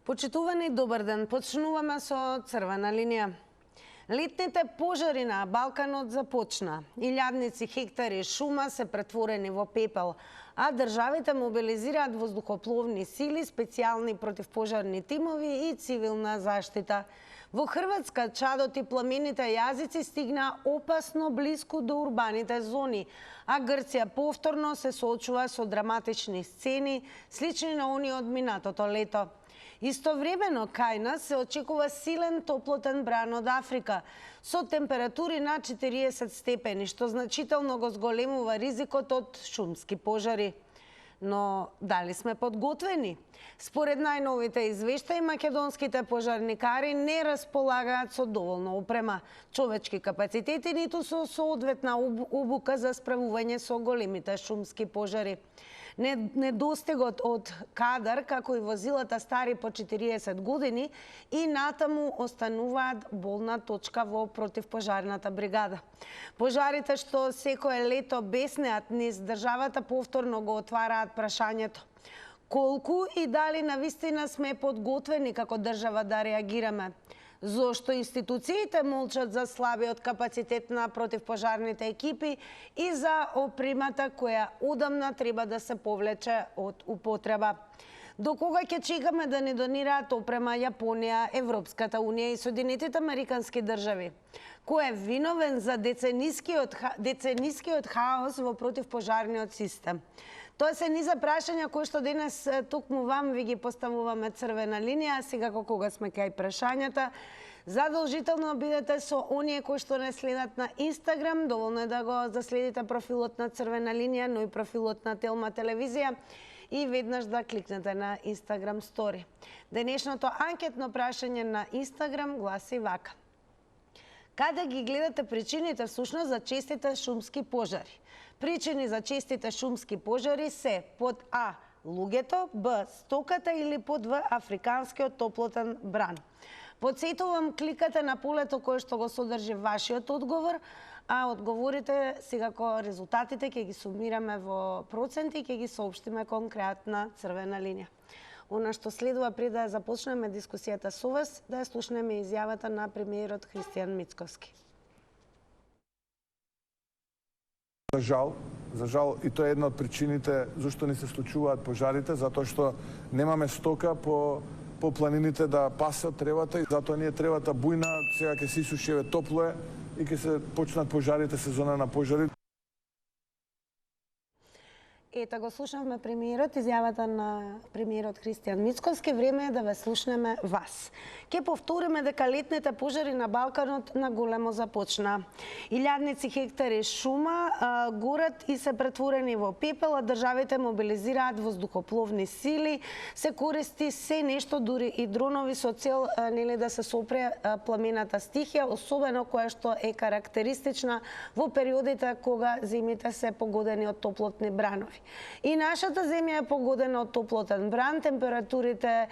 Почитувани, добар ден. Почнуваме со црвена линија. Летните пожари на Балканот започна. Илјадници хектари шума се претворени во пепел, а државите мобилизираат воздухопловни сили, специјални противпожарни тимови и цивилна заштита. Во Хрватска чадот и пламените јазици стигна опасно блиску до урбаните зони, а Грција повторно се соочува со драматични сцени, слични на оние од минатото лето. Истовремено кај нас се очекува силен топлотен бран од Африка, со температури на 40 степени, што значително го зголемува ризикот од шумски пожари. Но дали сме подготвени? Според најновите извештаи, македонските пожарникари не располагаат со доволно опрема, човечки капацитети, ниту со соодветна обука за справување со големите шумски пожари. Недостигот од кадар, како и возилата стари по 40 години, и натаму остануваат болна точка во противпожарната бригада. Пожарите што секое лето беснеат низ државата повторно го отвараат прашањето: колку и дали навистина сме подготвени како држава да реагираме? Зошто институциите молчат за слабиот капацитет на противпожарните екипи и за опремата која одамна треба да се повлече од употреба? До кога ќе чекаме да ни донираат опрема Јапонија, Европската унија и Соединетите американски држави? Кој е виновен за деценискиот хаос во противпожарниот систем? Тоа се низа прашања кои што денес токму вам ви ги поставуваме црвена линија, сега кога сме кај прашањата. Задолжително бидете со оние кои што не следат на Инстаграм, доволно е да го заследите профилот на црвена линија, но и профилот на Телма телевизија и веднаш да кликнете на Инстаграм стори. Денешното анкетно прашање на Инстаграм гласи вака: каде ги гледате причините всушност за честите шумски пожари? Причини за честите шумски пожари се под А – луѓето, Б – стоката или под В – африканскиот топлотен бран. Подсетувам, кликате на полето кое што го содржи вашиот одговор, а одговорите секако резултатите ќе ги сумираме во проценти и ќе ги соопштиме кон крајот на црвена линија. Она што следува пред да започнеме дискусијата со вас, да ја слушнеме изјавата на премиерот Христијан Мицковски. За жал, и тоа е една од причините зашто ни се случуваат пожарите, затоа што немаме стока по планините да пасат тревата и затоа ние тревата бујна, сега ќе се исуши, топло е и ќе се почнат пожарите, сезона на пожари. Ета го слушавме премиерот, изјавата на премиерот Христијан Мицковски. Време е да ве слушнеме вас. Ке повториме дека летните пожари на Балканот на големо започна. Илјадници хектари шума горат и се претворени во пепел, а државите мобилизираат воздухопловни сили, се користи се нешто, дури и дронови со цел да се сопре пламената стихија, особено која што е карактеристична во периодите кога зимите се погодени од топлотни бранови. И нашата земја е погодена од топлотен бран, температурите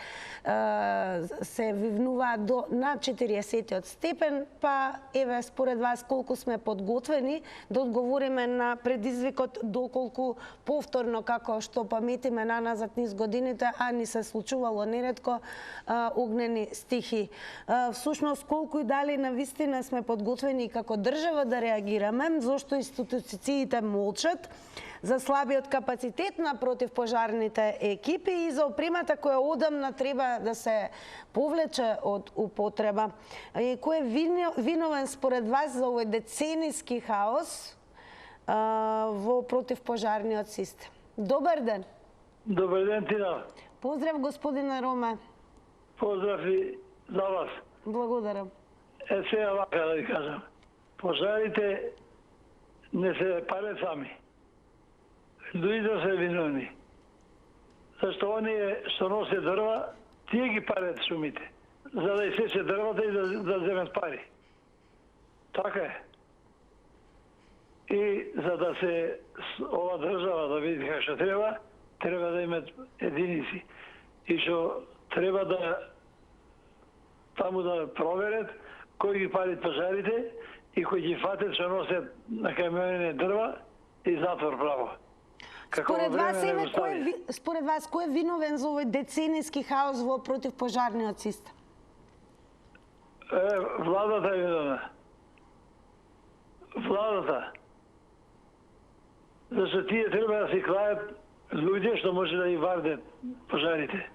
се вивнуваат до на 40 степен, па еве според вас колку сме подготвени да одговориме на предизвикот, доколку повторно како што паметиме наназад низ годините, а ни се случувало неретко огнени стихи. Всушност колку и дали навистина сме подготвени како држава да реагираме, зошто институциите молчат за слабиот капацитет на противпожарните екипи и за опремата која одамна треба да се повлече од употреба. И кој е виновен според вас за овој децениски хаос во противпожарниот систем? Добар ден. Добар ден, Тина. Поздрав, господине Роме. Поздрав и за вас. Благодарам. Сега вака да ви кажам. Пожарите не се паре сами. Луѓето се виновни. Зашто оние што носе дрва, тие ги парат шумите, за да исече дрвата и да земат пари. Така е. И за да се ова држава да види како што треба да имат единици. И што треба да таму да проверат кој ги пари пожарите и кој ги фатат што носят на камиони дрва и затвор право. Според вас кој е виновен за овој деценијски хаос во противпожарниот систем? Владата е виновна. Владата. Зашто тие треба да се клајат луѓе што може да ги вардат пожарите.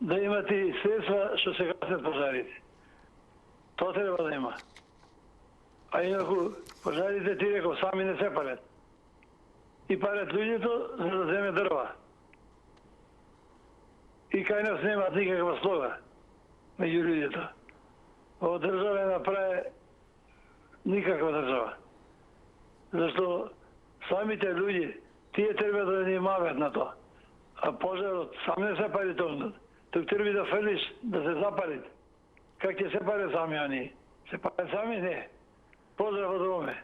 Да имат и средства што се гасат пожарите. Тоа треба да има. А инаку пожарите, ти реков, сами не се парат. И парат луѓето за да земе дрва. И кај нас немаат никаква слога меѓу луѓето. Ова држава е направи никаква држава. Зашто самите луѓе, тие треба да внимаваат на тоа. А пожарот сам не се пари тоа. Тук треба да фрлиш, да се запалит. Как ќе се пари сами они? Се пари сами? Не. Поздрав од Роме.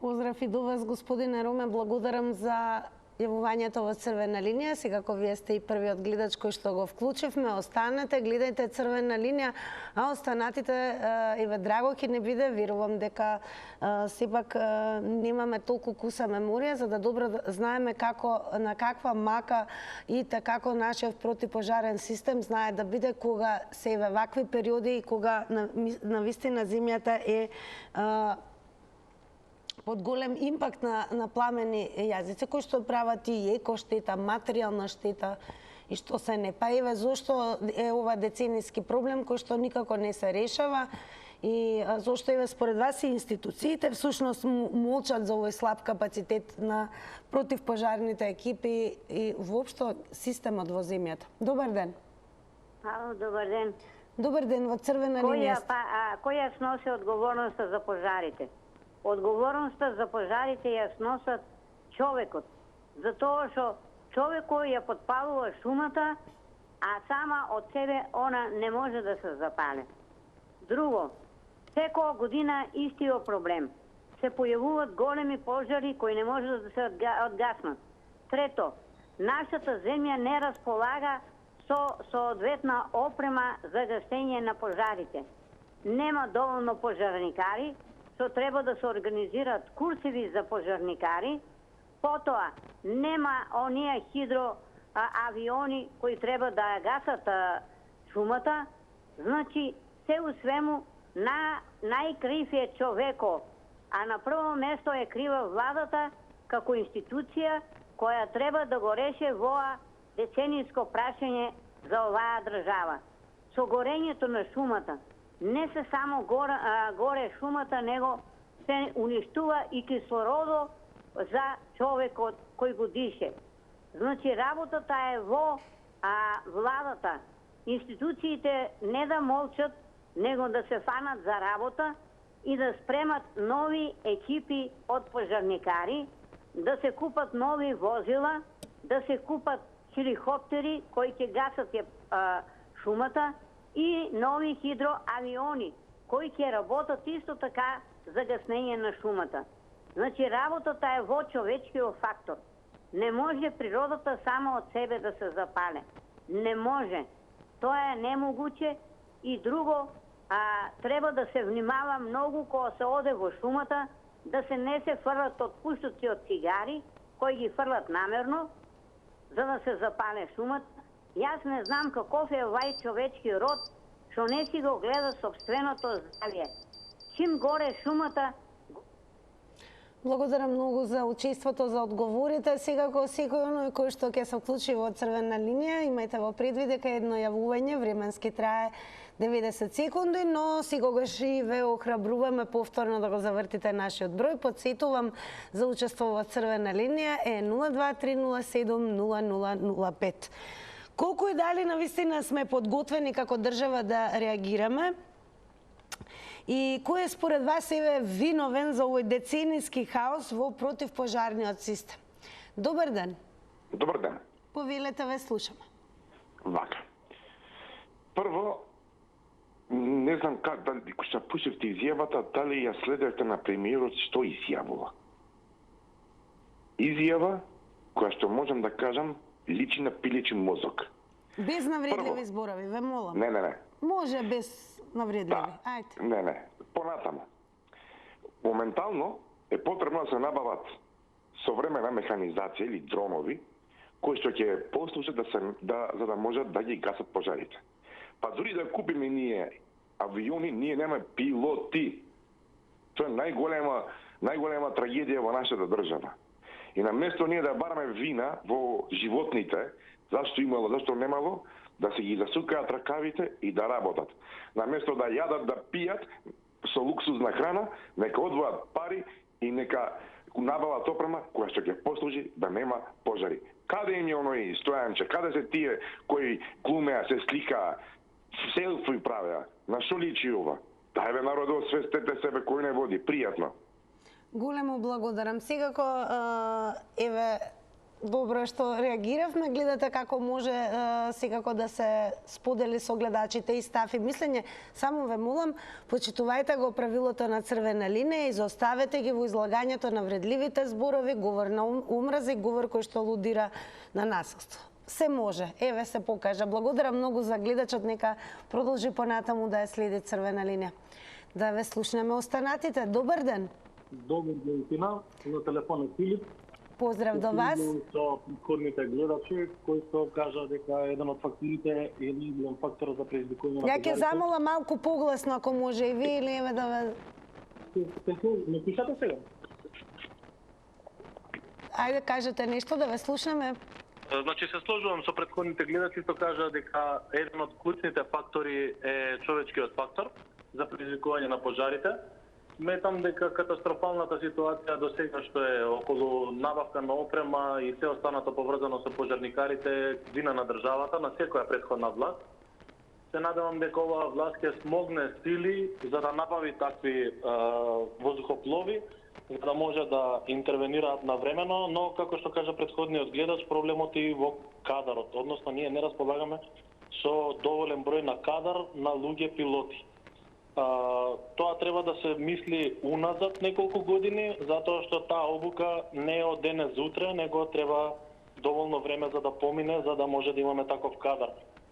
Поздрав и до вас, господине Роме. Благодарам за јавувањето во Црвена линија. Секако вие сте и првиот гледач кој што го вклучивме. Останете, гледајте Црвена линија, а останатите и ве драго ќе не биде. Верувам дека сепак немаме толку куса меморија за да добро знаеме како на каква мака и како нашиот противпожарен систем знае да биде кога се еве вакви периоди и кога на вистина земјата е под голем импакт на пламени јазици, кои што прават и еко штета, материјална штета и што се не. Па еве зошто е ова деценијски проблем кој што никако не се решава и зошто еве според вас и институциите всушност молчат за овој слаб капацитет на противпожарните екипи и воопшто системот во земјата. Добар ден. Ало, добар ден. Добар ден, во Црвена линија. Која сноси одговорноста за пожарите? Одговорноста за пожарите ја сносат човекот, затоа што човекот ја подпалува шумата, а сама од себе она не може да се запале. Друго, секоја година истиот проблем. Се појавуваат големи пожари кои не може да се одгаснат. Трето, нашата земја не располага со соодветна опрема за гасење на пожарите. Нема доволно пожарникари, што треба да се организираат курсеви за пожарникари, потоа нема оние авиони кои треба да гасат шумата, значи се у свему најкрив е човеко, а на прво место е крива владата како институција која треба да го реше воа деценијско прашање за оваа држава. Со горењето на шумата не се само горе шумата, него се уништува и кислородо за човекот кој го дише. Значи, работата е во владата. Институциите не да молчат, него да се фанат за работа и да спремат нови екипи од пожарникари, да се купат нови возила, да се купат хеликоптери кои ќе гасат шумата, и нови хидроавиони, кои ќе работат исто така за гаснење на шумата. Значи, работата е во човечкиот фактор. Не може природата само од себе да се запале. Не може. Тоа е немогуче. И друго, треба да се внимава многу кога се оде во шумата, да се не се фрлат отпуштоци од цигари, кои ги фрлат намерно, за да се запале шумата. Јас не знам каков е овај човечки род, што не си го гледа собственото здравје. Чим горе шумата... Благодарам многу за учеството, за одговорите. Секако секој оној кој што ќе се вклучи во Црвена линија, имајте во предвид дека едно јавување временски трае 90 секунди, но секогаш и ве охрабруваме повторно да го завртите нашиот број. Подсетувам за учество во Црвена линија е 023070005. Колку и дали навистина сме подготвени како држава да реагираме? И кој е според вас еве виновен за овој деценијски хаос во противпожарниот систем? Добар ден. Добар ден. Повелете, ве слушаме. Вака. Прво, не знам дали кога пушевте изјавата, дали ја следевте на премиерот што изјавува. Изјава која што можам да кажам личи на пилечен мозок. Без навредливи зборови, ве молам. Не. Може без навредливи. Да. Ајде. Не. Понатаму. Моментално е потребно да се набават современа механизација или дронови кои што ќе послужат за да можат да ги гасат пожарите. Па дури да купиме ние авиони, ние немаме пилоти. Тоа е најголема трагедија во нашата држава. И на место ние да бараме вина во животните, зашто имало, зашто немало, да се ги засукаат ракавите и да работат. На место да јадат, да пијат со луксузна храна, нека одвојат пари и нека набават опрема која што ќе послужи да нема пожари. Каде им е оној Стојанче? Каде се тие кои глумеа, се сликаа, селфи правеа? На што личи ова? Дајве народот, освестете себе кој не води. Пријатно. Големо благодарам. Секако, еве, добро што реагиравме, гледате како може секако да се сподели со гледачите и став и мислење. Само ве молам, почитувајте го правилото на црвена линија, изоставете ги во излагањето на вредливите зборови, говор на умраз и говор кој што алудира на насилство. Се може, еве се покажа. Благодарам многу за гледачот, нека продолжи понатаму да ја следи црвена линија. Да ве слушнеме останатите. Добар ден. Добар ден, Тина. На телефон е Филип. Поздрав до вас. Со предходните гледачи, кои што кажа дека еден од факторите е еден фактор за предизвикување на Ја ќе замола малку погласно ако може и ви или еве да ве... Не пишате сега? Ајде кажете нешто да ве слушнеме. Значи се сложувам со предходните гледачи што кажа дека еден од клучните фактори е човечкиот фактор за предизвикување на пожарите. Сметам дека катастрофалната ситуација до сега што е околу набавка на опрема и се останато поврзано со пожарникарите вина на државата, на секоја претходна власт. Се надевам дека оваа власт ќе смогне сили за да набави такви воздухоплови, за да може да интервенираат навремено, но како што кажа претходниот гледач, проблемот е и во кадарот, односно ние не располагаме со доволен број на кадар на луѓе пилоти. Тоа треба да се мисли уназад неколку години, затоа што таа обука не е од денес за утре, него треба доволно време за да помине, за да може да имаме таков кадар,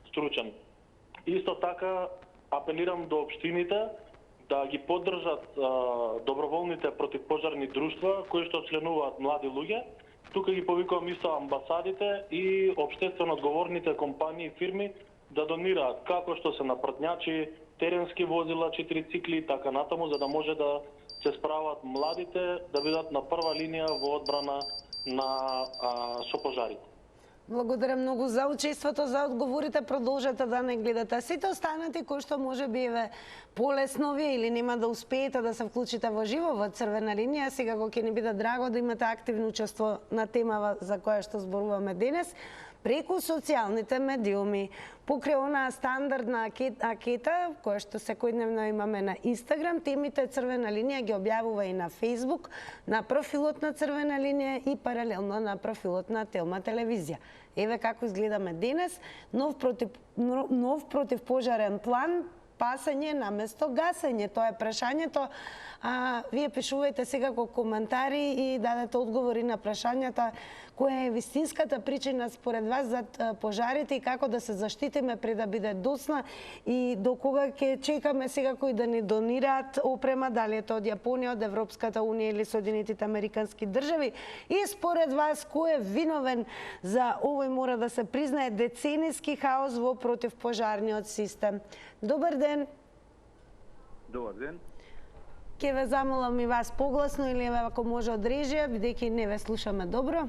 стручен. Исто така, апелирам до општините да ги поддржат доброволните противпожарни друштва кои што членуваат млади луѓе. Тука ги повикувам исто амбасадите и општествено одговорните компании и фирми да донираат како што се напредњачи, теренски возила, 4 цикли и така натаму, за да може да се справат младите, да бидат на прва линија во одбрана со пожарите. Благодарам многу за учеството, за одговорите. Продолжете да не гледате. Сите останати кои што може би еве полесно ви или нема да успеете да се вклучите во живо во црвена линија, сега ќе ни биде драго да имате активно учество на темава за која што зборуваме денес преку социјалните медиуми. Покрај онаа стандардна анкета, која што секојдневно имаме на Инстаграм, темите црвена линија ги објавува и на Фејсбук, на профилот на црвена линија и паралелно на профилот на Телма телевизија. Еве како изгледаме денес, нов противпожарен план, пасење наместо гасење. Тоа е прашањето. Вие пишувајте сега како коментари и дадете одговори на прашањата која е вистинската причина според вас за пожарите и како да се заштитиме пред да биде доцна и до кога ќе чекаме сега кои да ни донираат опрема, дали е тоа од Јапонија, од Европската унија или Соединетите Американски држави. И според вас кој е виновен за овој, мора да се признае, деценијски хаос во противпожарниот систем. Добар ден. Добар ден. Ке ве замолам и вас погласно или ако може од режија, бидејќи не ве слушаме добро.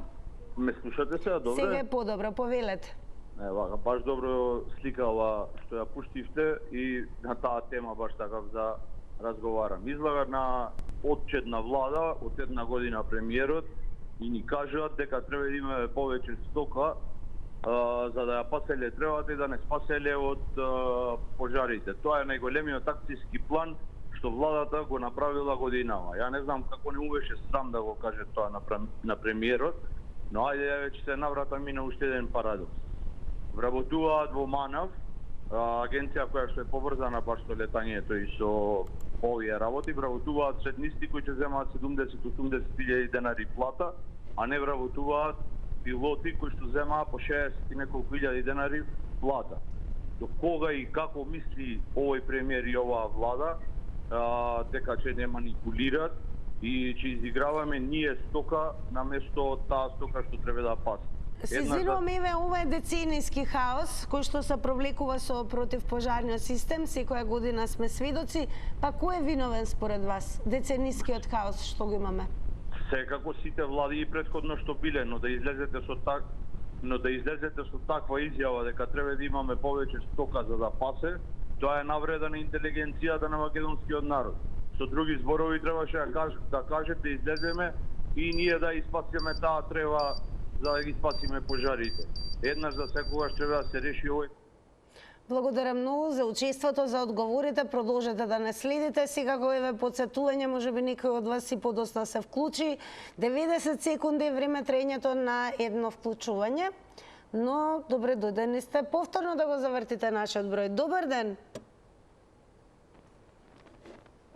Ме слушате сега добро? Сега е подобро, повелете. Ева, баш добро слика ова што ја пуштивте и на таа тема баш така за разговарам. Излага на отчет на влада од една година премиерот и ни кажуваат дека треба да имаме повеќе стока за да ја паселе тревата и да не спаселе од пожарите. Тоа е најголемиот акцијски план што владата го направила годинава. Ја не знам како не му беше срам да го каже тоа на премиерот, но ајде веќе се наврата мина уште еден парадокс. Вработуваат во МАНАВ, агенција која што е поврзана баш со летањето и со овие работи, вработуваат среднисти кои ќе земаат 70-80 илјади денари плата, а не вработуваат пилоти кои што земаат по 60 и неколку илјади денари плата. До кога и како мисли овој премиер и оваа влада дека ќе не манипулираат и ќе изиграваме ние стока наместо таа стока што треба да пасе. Сезирувам еве ова е деценијски хаос кој што се провлекува со противпожарниот систем, секоја година сме сведоци, па кој е виновен според вас? Деценијскиот хаос што го имаме? Секако сите влади и претходно што биле, но да излезете со таква изјава дека треба да имаме повеќе стока за да пасе, тоа е навреда на интелигенцијата на македонскиот народ. Со други зборови требаше да кажете да излеземе и ние да испасиме таа трева за да ги спасиме пожарите. Еднаш за секогаш треба да се реши овој. Благодарам многу за учеството, за одговорите. Продолжете да не следите. Секако еве подсетување, можеби некој од вас и подоста се вклучи. 90 секунди е време траењето на едно вклучување. Но добре дојдени сте повторно да го завртите нашиот број. Добар ден.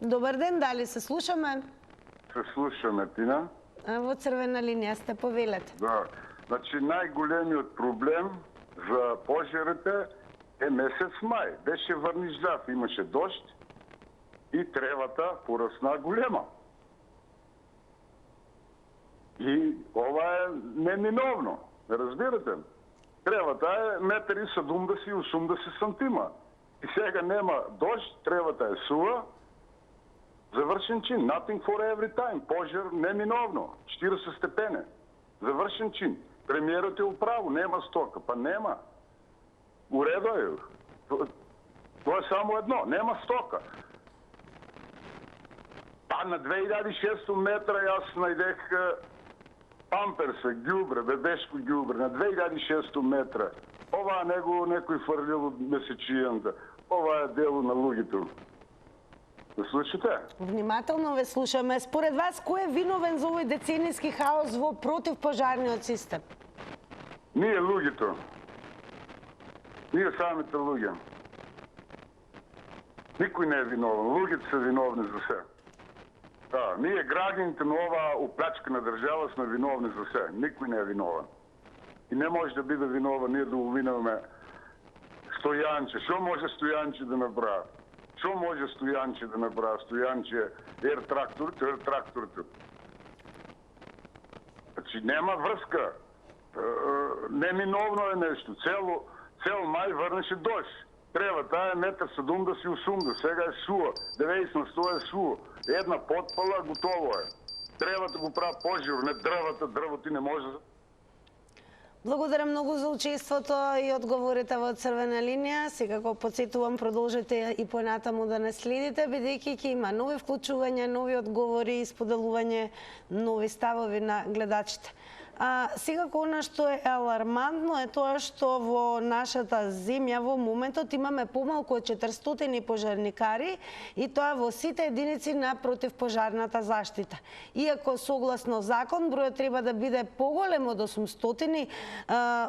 Добар ден, дали се слушаме? Се слушаме, Тина. Во црвена линија сте, повелете. Да. Значи, најголемиот проблем за пожарите е месец мај. Беше врниждав, имаше дожд и тревата порасна голема. И ова е неминовно, разбирате? Тревата е 1,70 сантима. И сега нема дожд, тревата е сува. Завршен чин. Nothing for every time. Пожар неминовно. 40 степене. Завршен чин. Премиерот е управо. Нема стока. Па нема. Уредо е. Тоа е само едно. Нема стока. Па на 2600 метра јас најдех памперса, ѓубре, бебешко ѓубре. На 2600 метра. Ова него некој фрлил од месечијанда. Ова е дело на луѓето. Да слушате? Внимателно ве слушаме. Според вас, кој е виновен за овој деценијски хаос во противпожарниот систем? Ние луѓето. Ние самите луѓе. Никој не е виновен. Луѓето се виновни за се. Да, ние граѓаните на оваа оплячкана држава сме виновни за се. Никој не е виновен. И не може да биде виновен ние да увинеме Стојанче. Што може Стојанче да направи? Што може Стојанче да направи? Стојанче тракторите. Значи нема врска. Неминовно е нешто. Цел мај врнеше дожд. Тревата е 1,70 сега е сува. 90 на 100 е сува. Една потпала, готово е. Тревата го прави пожар, не дрвата, дрвото не може. Благодарам многу за учеството и одговорите во црвена линија. Секако подсетувам, продолжете и понатаму да не следите, бидејќи ќе има нови вклучувања, нови одговори и споделување нови ставови на гледачите. Секако она што е алармантно е тоа што во нашата земја во моментот имаме помалку од 400 пожарникари и тоа во сите единици на противпожарната заштита. Иако согласно закон бројот треба да биде поголем од 800,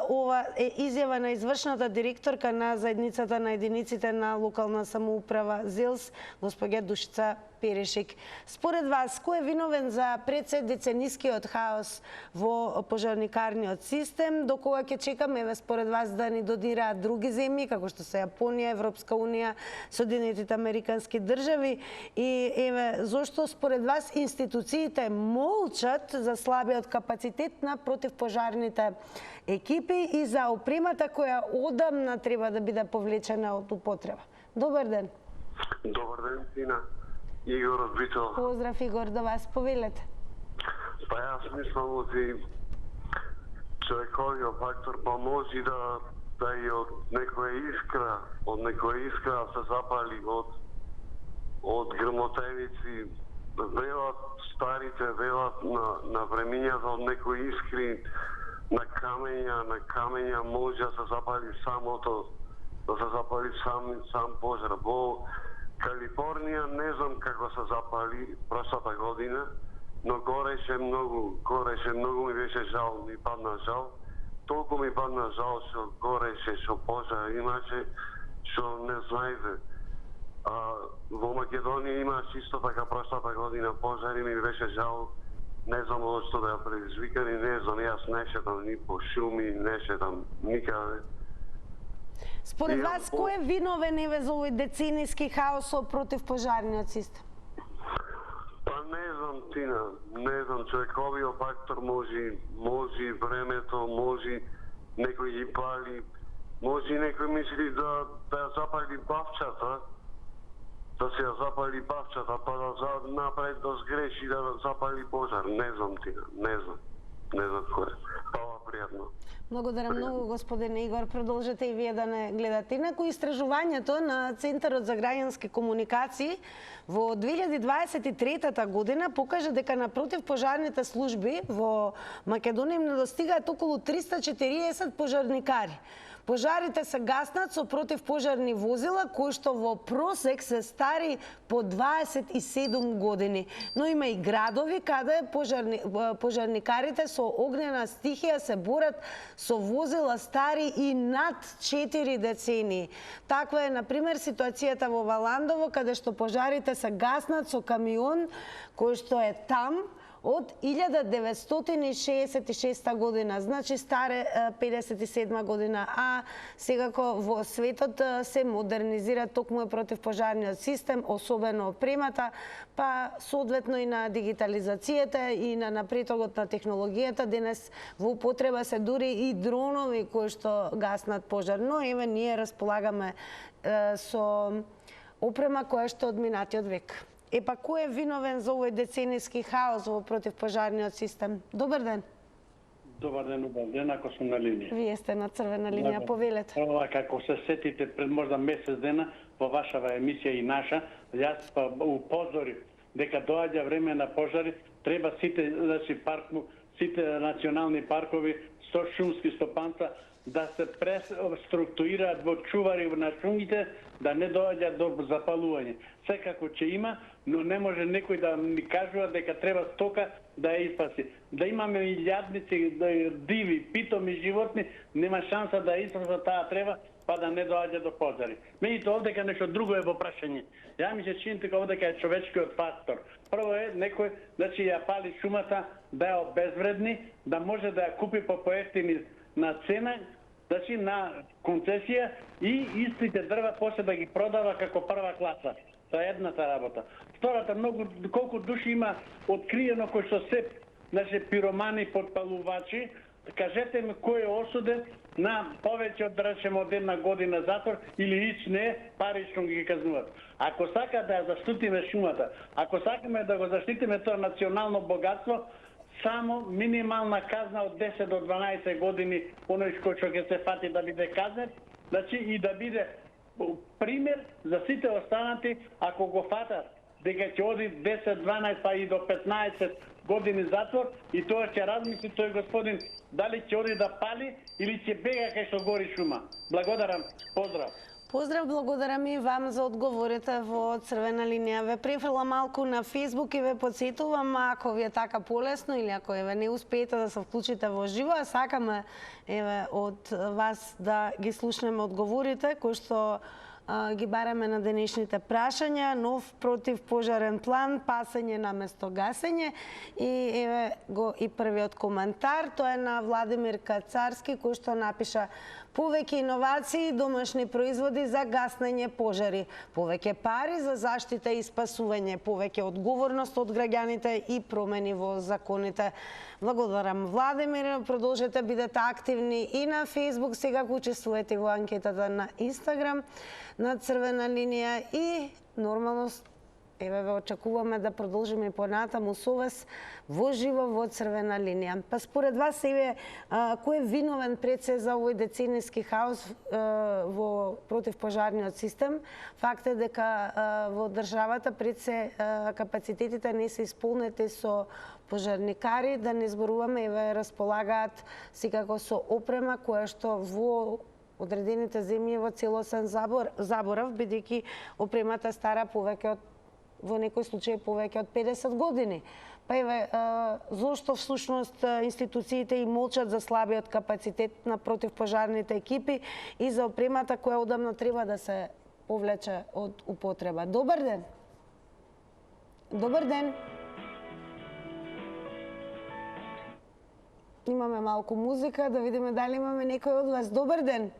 ова е изјава на извршната директорка на заедницата на единиците на локална самоуправа ЗЕЛС, госпоѓа Душица Перешик. Според вас, кој е виновен за деценискиот хаос во пожарникарниот систем? До кога ќе чекаме, еве според вас, да ни додираат други земји, како што се Јапонија, Европска унија, Соединетите Американски држави? И еве, зошто според вас институциите молчат за слабиот капацитет на противпожарните екипи и за опремата која одамна треба да биде повлечена од употреба? Добар ден. Добар ден, Тина. Игор од Битол. Поздрав, Игор, до вас. Повелете. Па јас мислам оти човековиот фактор па може да и од некоја искра се запали од грмотевици, велат старите, велат на времињата од некои искри на камења може да се запали самото, да се запали сам пожар. Во Калифорнија не знам како се запали прошлата година, но гореше многу ми беше жал, ми падна жал. Толку ми падна жал што гореше, што пожар имаше, што не знаете. Во Македонија имаше исто така прошлата година пожари, ми беше жал. Не знам од што да ја предизвикали, не знам, јас не шетам ни по шуми, не шетам никаде. Според вас, кој е виновен еве за овој деценијски хаос со противпожарниот систем? Па не знам, Тина, не знам, човековиот фактор може времето, може некој ги пали, може некој мисли да ја запали бавчата, да се ја запали бавчата, па да направи да сгреши, да запали пожар. Не знам, Тина, не знам кој. Хвала, пријатно. Благодарам многу, господин Игор. Продолжете и вие да не гледате. Инаку истражувањето на Центарот за граѓански комуникации во 2023 година покажа дека на противпожарните служби во Македонија им недостигаат околу 340 пожарникари. Пожарите се гаснат со противпожарни возила кои што во просек се стари по 27 години. Но има и градови каде пожарникарите со огнена стихија се борат со возила стари и над 4 децении. Таква е, например, ситуацијата во Валандово, каде што пожарите се гаснат со камион кој што е там од 1966 година, значи старе 57 година, а секако во светот се модернизира токму е противпожарниот систем, особено опремата, па соодветно и на дигитализацијата и на напредокот на технологијата. Денес во употреба се дури и дронови кои што гаснат пожар, но еве ние располагаме со опрема која што од минатиот век. Епа, кој е виновен за овој деценијски хаос во противпожарниот систем? Добар ден. Добар ден, убав ден, ако сум на линија. Вие сте на црвена линија, повелете. Ова, како се сетите пред можда месец дена во вашава емисија и наша, јас упозорив дека доаѓа време на пожари, треба сите, значи, сите национални паркови со шумски стопанства да се преструктурираат во чувари на шумите, да не доаѓа до запалување. Секако ќе има, но не може некој да ми кажува дека треба стока да ја испаси. Да имаме илјадници диви, питоми животни, нема шанса да испаси таа треба, па да не доаѓа до пожари. Меѓутоа овдека нешто друго е во прашање. Ја ми се чини дека овдека е човечкиот фактор. Прво е некој, значи ја пали шумата, да ја обезвредни, да може да ја купи по поевтини на цена, значи на концесија и истите дрва после да ги продава како прва класа. Тоа е едната работа. Втората, многу колку души има откриено кои што се, значи, пиромани, подпалувачи, кажете ми кој е осуден на повеќе од, речемо, од 1 година затвор или ич не, парично ги казнуваат. Ако сака да ја заштитиме шумата, ако сакаме да го заштитиме тоа национално богатство, само минимална казна од 10 до 12 години, оној кој што ќе се фати да биде казнет, значи и да биде пример за сите останати, ако го фатат дека ќе оди 10, 12 па и до 15 години затвор, и тоа ќе размисли тој господин дали ќе оди да пали или ќе бега кај што гори шума. Благодарам, поздрав. Поздрав, благодарам и вам за одговорите во црвена линија. Ве префрлам малку на Facebook и ве подсетувам, ако ви е така полесно или ако еве не успеете да се вклучите во живо, а сакаме еве од вас да ги слушнеме одговорите кои што ги бараме на денешните прашања. Нов противпожарен план, пасење наместо гасење, и еве го и првиот коментар, тоа е на Владимир Кацарски кој што напиша: повеќе иновации и домашни производи за гаснење пожари, повеќе пари за заштита и спасување, повеќе одговорност од граѓаните и промени во законите. Благодарам, Владимир. Продолжете, бидете активни и на Facebook, сега го учествувате во анкетата на Instagram на црвена линија и нормално еве ве очекуваме да продолжиме и понатаму со вас во живо во црвена линија. Па според вас еве кој е виновен пред се за овој деценијски хаос во противпожарниот систем? Факт е дека во државата пред се капацитетите не се исполнети со пожарникари, да не зборуваме, еве располагаат секако со опрема која што во одредените земји во целосен заборав, бидејќи опремата стара повеќе од, во некој случај повеќе од 50 години. Па еве, зошто всушност институциите и молчат за слабиот капацитет на противпожарните екипи и за опремата која одамна треба да се повлече од употреба? Добар ден. Добар ден. Имаме малку музика, да видиме дали имаме некој од вас. Добар ден.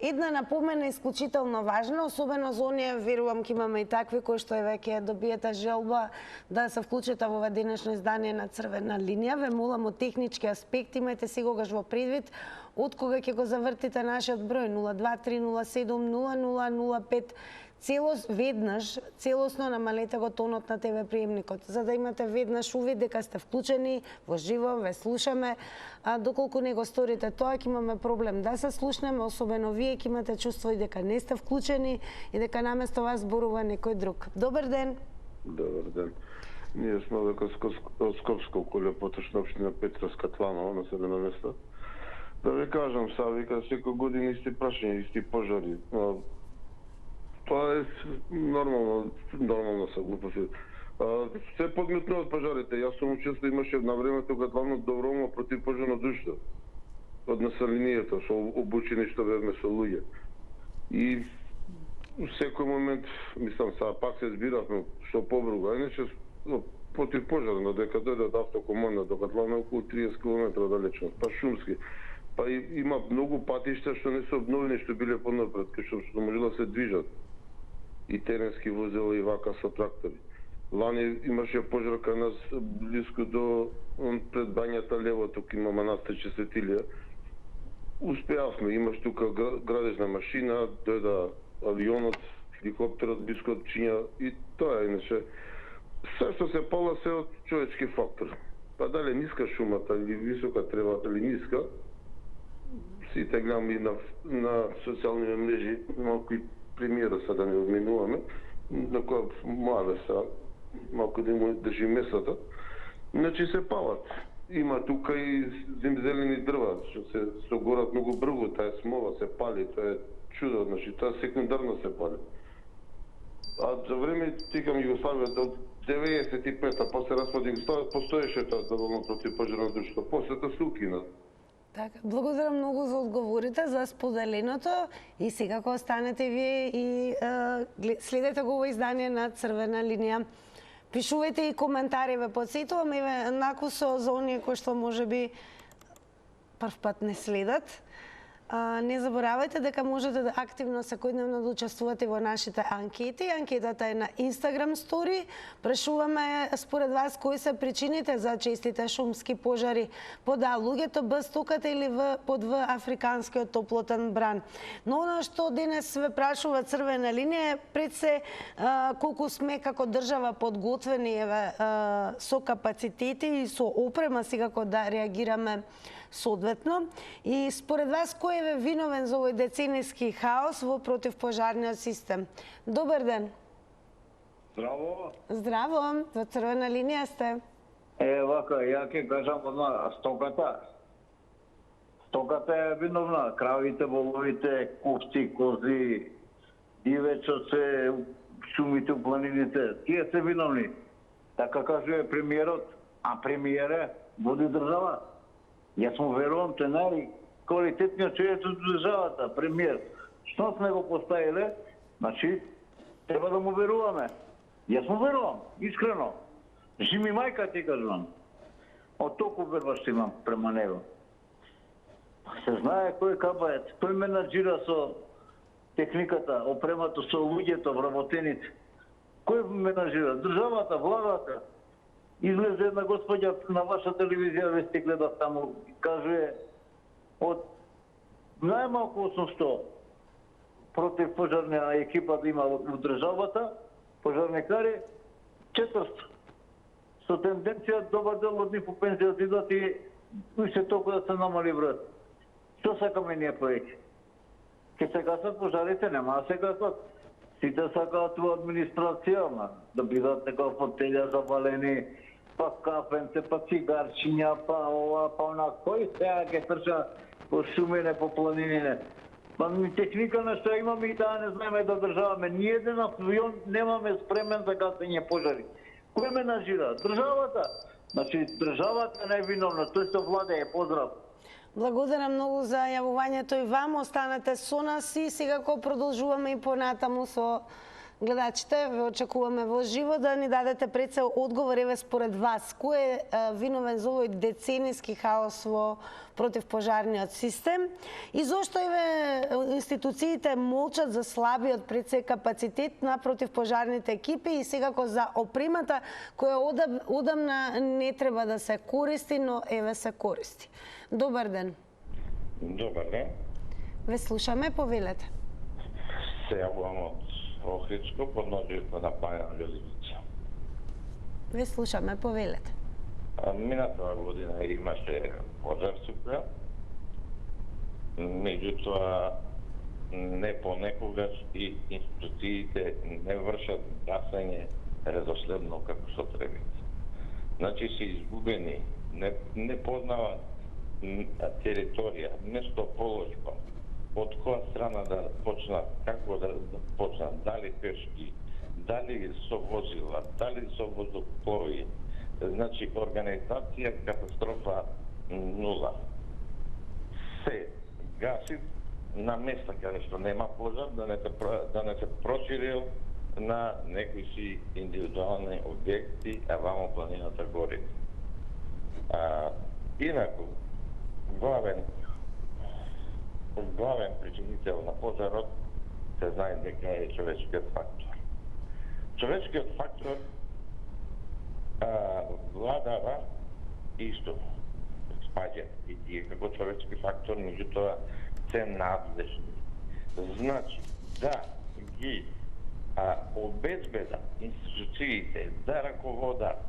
Една напомена исклучително важна, особено за оние, верувам ке имаме и такви кои што веќе добиете желба да се вклучите во ова денешно издание на Црвена линија. Ве молам од технички аспект, имајте сегогаш во предвид од кога ќе го завртите нашиот број 023070005. Веднаш целосно намалете го тонот на ТВ приемникот, за да имате веднаш увид дека сте вклучени во живо, ве слушаме. А доколку не го сторите тоа, ќе имаме проблем да се слушнеме, особено вие ќе имате чувство и дека не сте вклучени и дека наместо вас зборува некој друг. Добар ден. Добар ден. Ние сме дека Скопско околу поточна општина Петровска Тланова, населено место. Да ви кажам, сега вика секој година исти прашања, исти пожари. Тоа е нормално се глупости. Се подметнуваат пожарите. Јас сум учествувал, имаше на времето кога главно доброволно противпожарно друштво од населението, со обучени што бевме со луѓе. И секој момент, мислам, сега пак се збиравме што побруга, иначе противпожарно, дека дојде од автокоманда до Катлана околу 30 км далечно, па шумски. Па има многу патишта што не се обновени, што биле понапред, што може да се движат. И теренски возила и вака со трактори. Лани имаше пожар кај нас близко до пред бањата лево, тук има манастирче Светилија. Успеавме, имаш тука градежна машина, дојда авионот, хеликоптерот, близко од Чинја и тоа е, иначе се што се пала се од човечки фактор. Па дали ниска шумата или висока тревата или ниска, сите гледам и на социјални мрежи, малку и премиера са да не обминуваме, на која младе са, малку да му држи месата, значи се палат. Има тука и зелени дрва, што се согорат многу брзо, таа смола се пали, тоа е чудо, значи тоа секундарно се пали. А за време тикам Југославија до 95-та, после распад Југославија, постоеше тоа доброволно противпожарно друштво, после тоа се укина. Така, благодарам многу за одговорите, за споделеното и секако останете вие и следете го во издание на Црвена линија. Пишувајте и коментари, ве подсетувам и еднакво за оние кои што можеби прв пат не следат. Не заборавајте дека можете да активно секојдневно да учествувате во нашите анкети. Анкетата е на Instagram Story. Прашуваме според вас кои се причините за честите шумски пожари под А луѓето, Б стоката или под В африканскиот топлотен бран. Но она што денес ве прашува Црвена линија е пред се колку сме како држава подготвени со капацитети и со опрема секако да реагираме соодветно. И според вас кој е виновен за овој деценијски хаос во противпожарниот систем? Добар ден. Здраво. Здраво, во Црвена линија сте. Вака, ја ќе кажам одма стоката. Стоката е виновна. Кравите, воловите, куфци, кози, дивечот се, шумите у планините. Тие се виновни. Така кажува премиерот, а премиере води држава. Јас му верувам, те најквалитетниот човек од државата, премиер. Што сме го поставиле, значи, треба да му веруваме. Јас му верувам, искрено. Жими мајка ти кажувам. Од толку верба што имам према него. Се знае кој кабаец, тој менаџира со техниката, опремато со луѓето, вработените. Кој менаџира? Државата, владата. Излезе една господја на ваша телевизија, ве сте гледав таму, кажува од најмалку 800 противпожарна екипа да има во државата, пожарникари, 400. Со тенденција добар дел од нив по пензија отидат и уште толку да се намали бројот. Што сакаме ние повеќе? Ке се гасат пожарите, нема да се гасат. Сите сакаат во администрација, да бидат некоја фотелја завалени, па кафенце, па цигарчиња, па ова, па она, кој сега ќе трча по шумине, по планинине. Па техника на што имаме и таа не знаеме да државаме. Ни еден авион немаме спремен за гасење пожари. Кој менаџира? Државата. Значи, државата е највиновна, тој што владее. Поздрав. Благодарам многу за јавувањето и вам. Останете со нас и секако продолжуваме и понатаму со Гледачите, ве очекуваме во живо да ни дадете пред се одговор, еве според вас, кој е виновен за овој децениски хаос во противпожарниот систем и зошто еве институциите молчат за слабиот пред се капацитет на противпожарните екипи и секако за опремата која одамна не треба да се користи, но еве се користи. Добар ден. Добар ден. Ве слушаме, повелете. Се јавувам од Охридско, подножието на Бајан Великица. Ве слушаме, повелете. Минатава година имаше пожар Супја, меѓутоа не понекогаш и институциите не вршат гасење редоследно како што треба. Значи се изгубени, не познават територија, место-положба, од која страна да почнат, како да почнат, дали пешки, дали со возила, дали со воздухоплови. Значи, организација катастрофа нула. Се гаси на места каде што нема пожар, да не се проширил на некои си индивидуални објекти, а вамо планината гори. Инаку, главен причинител на пожарот се знае дека е човечкиот фактор. Човечкиот фактор владава исто спаѓа и тие како човечки фактор, меѓутоа се надлежни. Значи, да ги обезбедат институциите да раководат,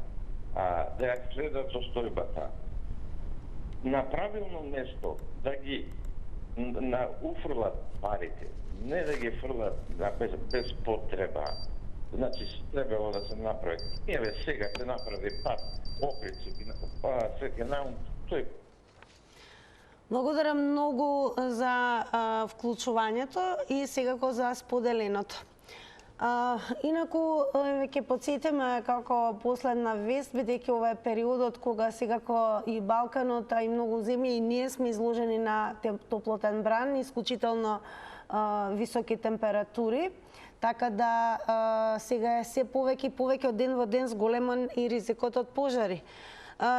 да ја следат состојбата на правилно место, да ги уфрлат парите, не да ги фрлат без потреба. Значи, требало да се направи. Еве сега се направи пат, Охридци, Свети Наум, тој. Благодарам многу за вклучувањето и секако за споделеното. Инаку, ќе подсетиме како последна вест, бидејќи ова е периодот кога секако и Балканот, а и многу земји и ние сме изложени на топлотен бран, исклучително високи температури. Така да сега е се повеќе и повеќе од ден во ден зголеман и ризикот од пожари.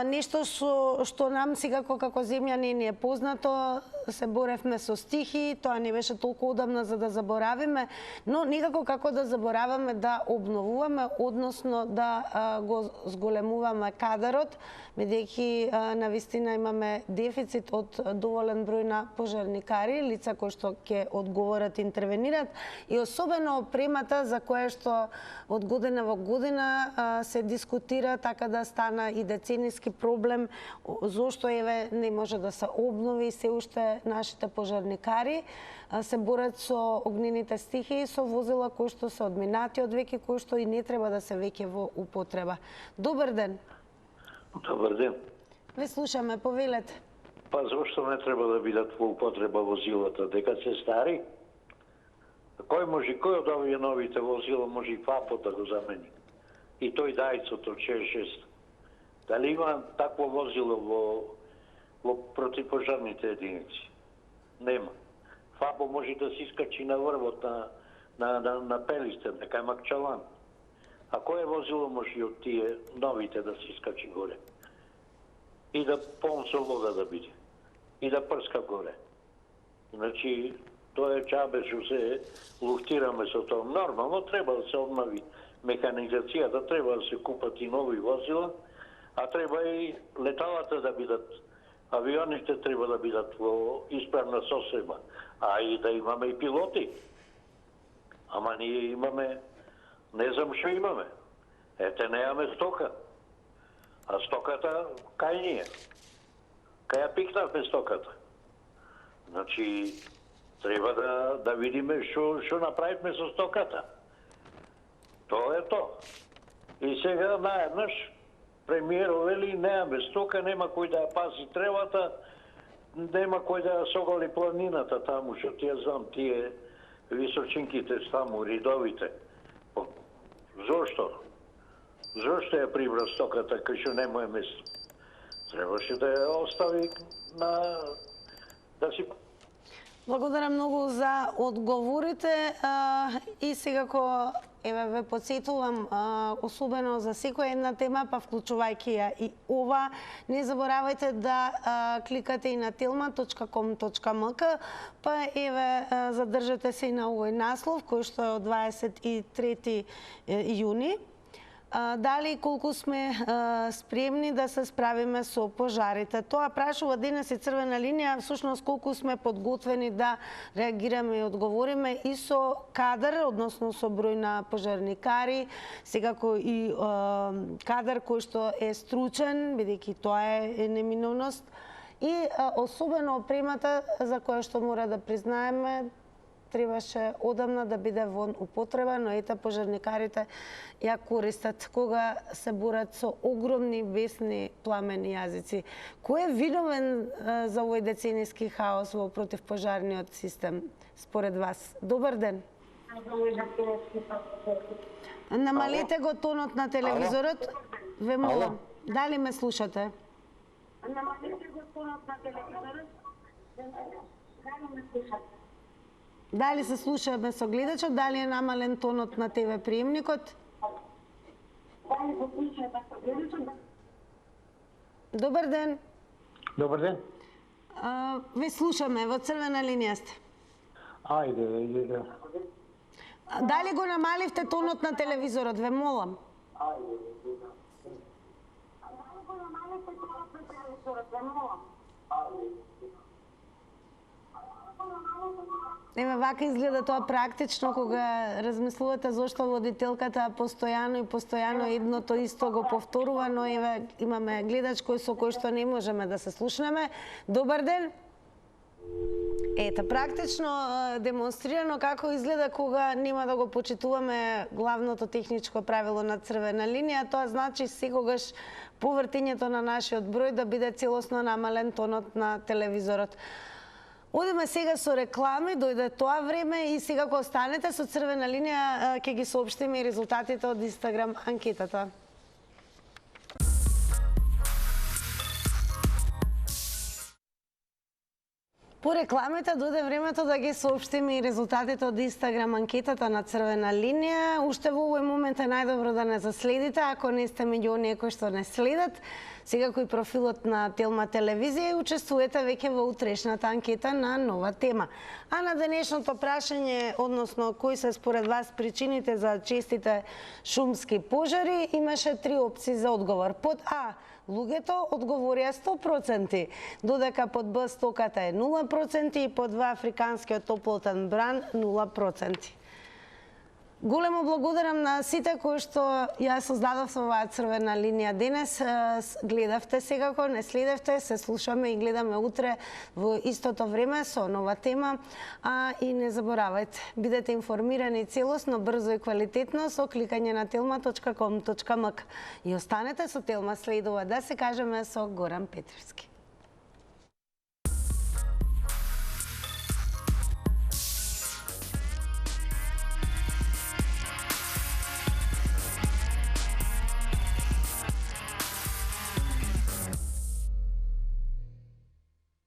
Нешто што нам секако како земја не е познато, се боревме со стихии, тоа не беше толку одамна за да заборавиме, но никако како да забораваме да обновуваме, односно да го зголемуваме кадарот, бидејќи навистина имаме дефицит од доволен број на пожарникари, лица кои што ќе одговорат и интервенират, и особено опремата за која што од година во година се дискутира, така да стана и децениски проблем, зошто еве не може да се обнови се уште нашите пожарникари се борат со огнените стихии, со возила кои што се одминати од веќе, кои што и не треба да се веќе во употреба. Добар ден. Добар ден. Ве слушаме, повелете. Па зошто не треба да бидат во употреба возилата? Дека се стари? Кој од овие новите возила може и ФАПот да го замени? И тој дајцото 66. Дали има такво возило во противпожарните единици? Нема. ФАПо може да се искачи на врвот на пелисте, дека е Макчалан. А кое возило може и од тие новите да се искачи горе? И да полн со вода да биде. И да прска горе. Значи, тоа е чабе што се лухтираме со тоа. Нормално треба да се обнови механизацијата, треба да се купат и нови возила, а треба и леталата да бидат, авионите треба да бидат во исправна состојба, а и да имаме и пилоти. Ама ние имаме, не знам што имаме. Ете, немаме стока. А стоката, кај ние? Кај ја пикнавме стоката? Значи, треба да видиме што направивме со стоката. Тоа е тоа. И сега наеднаш премиерот вели немаме стока, нема кој да ја пази тревата, нема кој да ја соголи планината таму, што ти ја знам, тие височинките таму, ридовите. Зошто? Зошто ја прибра стоката кај што нема место? Требаше да ја остави да си... Благодарам многу за одговорите и секако ве потсетувам особено за секоја една тема, па вклучувајќи ја и ова, не заборавајте да кликате и на telma.com.mk, па задржате се и на овој наслов кој што е од 23 јуни. Дали колку сме спремни да се справиме со пожарите. Тоа прашува денес и Црвена линија, всушност колку сме подготвени да реагираме и одговориме и со кадар, односно со број на пожарникари, секако и кадар кој што е стручен, бидејќи тоа е неминовност, и особено опремата за која што мора да признаеме требаше одамна да биде во употреба, но ете пожарникарите ја користат кога се борат со огромни бесни пламени јазици. Кој е виновен за овој деценијски хаос во противпожарниот систем според вас? Добар ден. Намалете го тонот на телевизорот. Ве молам. Дали ме слушате? Намалете го тонот на телевизорот. Дали ме слушате? Дали се слушаме со гледачот, дали е намален тонот на ТВ приемникот? Дали се слушаме со гледачот? Добар ден. Добар ден. Ве слушаме, во Црвена линија сте. Ајде. Дали го намаливте тонот на телевизорот, ве молам? Дали го намаливте тонот на телевизорот, ве молам? Еве вака изгледа тоа практично кога размислувате зошто водителката постојано едното исто го повторува, но еве имаме гледач со кој што не можеме да се слушнеме. Добар ден. Ете, практично демонстрирано како изгледа кога нема да го почитуваме главното техничко правило на Црвена линија, тоа значи секогаш по вртењето на нашиот број да биде целосно намален тонот на телевизорот. Одиме сега со реклами, дојде тоа време и сега кога останете со Црвена линија ќе ги соопштиме и резултатите од Инстаграм анкетата. По рекламите дојде времето да ги соопштиме и резултатите од Инстаграм анкетата на Црвена линија. Уште во овој момент е најдобро да не заследите, ако не сте меѓу оние кои што не следат. Секако и профилот на Телма телевизија и учествувате веќе во утрешната анкета на нова тема. А на денешното прашање, односно кои се според вас причините за честите шумски пожари, имаше 3 опции за одговор. Под А, луѓето одговорија 100%, додека под Б стоката е 0% и под В африканскиот топлотен бран 0%. Големо благодарам на сите кои што ја создадов оваа Црвена линија денес. Гледавте секако, не следевте, се слушаме и гледаме утре во истото време со нова тема. И не заборавајте, бидете информирани целосно, брзо и квалитетно со кликање на telma.com.mk. И останете со Телма, следува да се кажеме со Горан Петревски.